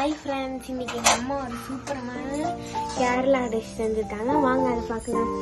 Hi friends, இன்னைக்கு எங்கள் அம்மா ஒரு சூப்பரான கேரளா டிஷ் செஞ்சுருக்காங்க. வாங்க அதை பார்க்கலாம்.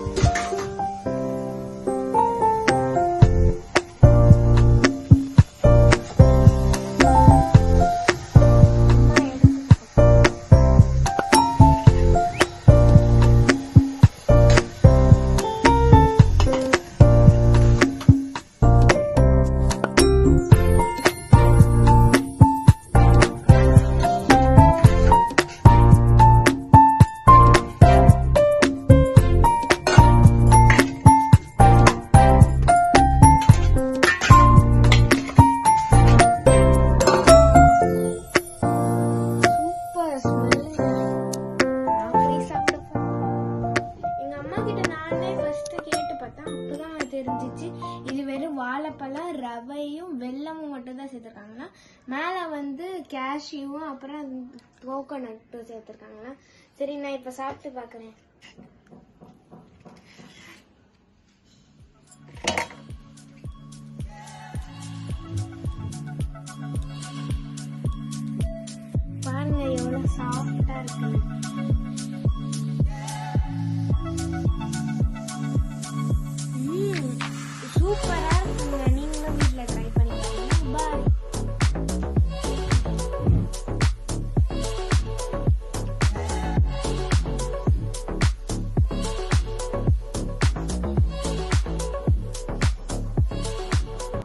தெரிஞ்சிச்சு இது வெறும் வாழைப்பழம், ரவையும் வெல்லமும் மட்டும் தான் சேர்த்துருக்காங்களா. மேலே வந்து கேஷ்யூவும் அப்புறம் கோகோனட்டும் சேர்த்துருக்காங்களா. சரி, நான் இப்போ சாப்பிட்டு பார்க்குறேன். பாருங்க எவ்வளோ சாஃப்டா இருக்கு.